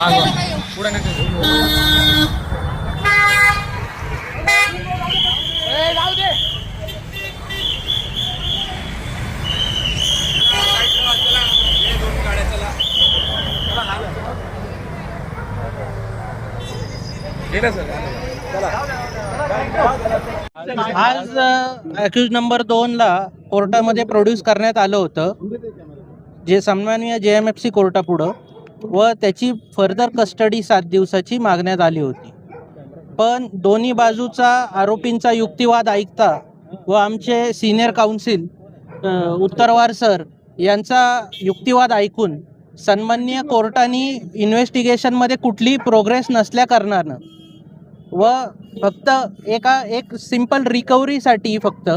पुढे आज accused number 2ला कोर्टामध्ये प्रोड्यूस करण्यात आलं होतं, जे सन्माननीय JMFC कोर्टापुढं, व त्याची फर्दर कस्टडी 7 दिवसाची मागण्यात आली होती. पण दोन्ही बाजूचा आरोपींचा युक्तिवाद ऐकता व आमचे सिनियर काउन्सिल उत्तरवार सर यांचा युक्तिवाद ऐकून सन्माननीय कोर्टाने इन्व्हेस्टिगेशनमध्ये कुठलीही प्रोग्रेस नसल्या कारणानं व फक्त एक सिंपल रिकव्हरीसाठी फक्त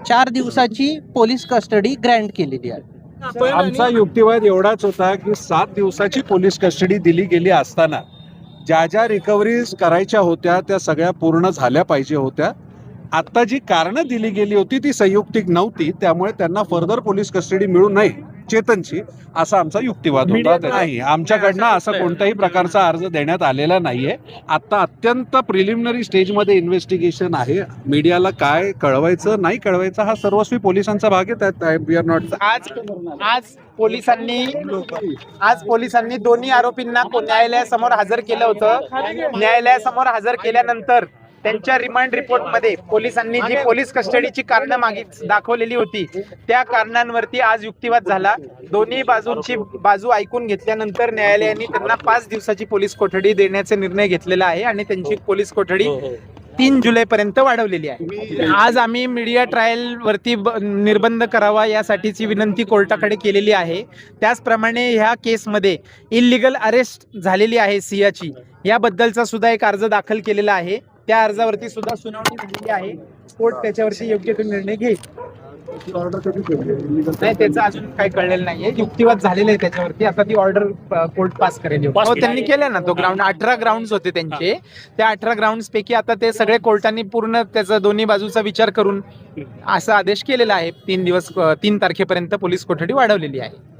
4 दिवसाची पोलीस कस्टडी ग्रँट केलेली आहे. आमचा युक्तिवाद एवढाच होता की 7 दिवसाची पोलीस कस्टडी दिली गेली असताना ज्या ज्या रिकव्हरीज करायच्या होत्या त्या सगळ्या पूर्ण झाल्या पाहिजे होत्या. आता जी कारणं दिली गेली होती ती संयुक्तिक नव्हती, त्यामुळे त्यांना फर्दर पोलीस कस्टडी मिळू नये चेतनची, असा आमचा युक्तिवाद होता. नाही, आमच्याकडनं असा कोणत्याही प्रकारचा अर्ज देण्यात आलेला नाहीये. आता अत्यंत प्रिलिमिनरी स्टेजमध्ये इन्व्हेस्टिगेशन आहे. मीडियाला काय कळवायचं नाही कळवायचं हा सर्वस्वी पोलिसांचा भाग आहे. त्यात वी आर नॉट. आज पोलिसांनी दोन्ही आरोपींना न्यायालयासमोर हजर केलं होतं. न्यायालयासमोर हजर केल्यानंतर त्यांच्या रिमांड रिपोर्टमध्ये पोलिसांनी जी पोलीस कस्टडीची कारणं दाखवलेली होती त्या कारणांवरती आज युक्तिवाद झाला. दोन्ही बाजूंची बाजू ऐकून घेतल्यानंतर न्यायालयाने त्यांना 5 दिवसाची पोलीस कोठडी देण्याचा निर्णय घेतलेला आहे आणि त्यांची पोलीस कोठडी 3 जुलैपर्यंत वाढवलेली आहे. आज आम्ही मीडिया ट्रायल वरती निर्बंध करावा यासाठीची विनंती कोर्टाकडे केलेली आहे. त्याचप्रमाणे ह्या केसमध्ये इल्लीगल अरेस्ट झालेली आहे सियाची, याबद्दलचा सुद्धा एक अर्ज दाखल केलेला आहे. त्या अर्जावरती सुद्धा सुनावणी झालेली आहे. कोर्ट त्याच्यावरती योग्य तो निर्णय घेईल. नाही, त्याचं अजून काही कळलेलं नाहीये. युक्तिवाद झालेला आहे त्याच्यावरती. आता ती ऑर्डर कोर्ट पास करेल. त्यांनी केलं ना तो ग्राउंड, 18 ग्राउंड्स होते त्यांचे. त्या 18 ग्राउंड्स पैकी आता ते सगळे कोर्टाने पूर्ण त्याचा दोन्ही बाजूचा विचार करून असा आदेश केलेला आहे. 3 तारखेपर्यंत पोलीस कोठडी वाढवलेली आहे.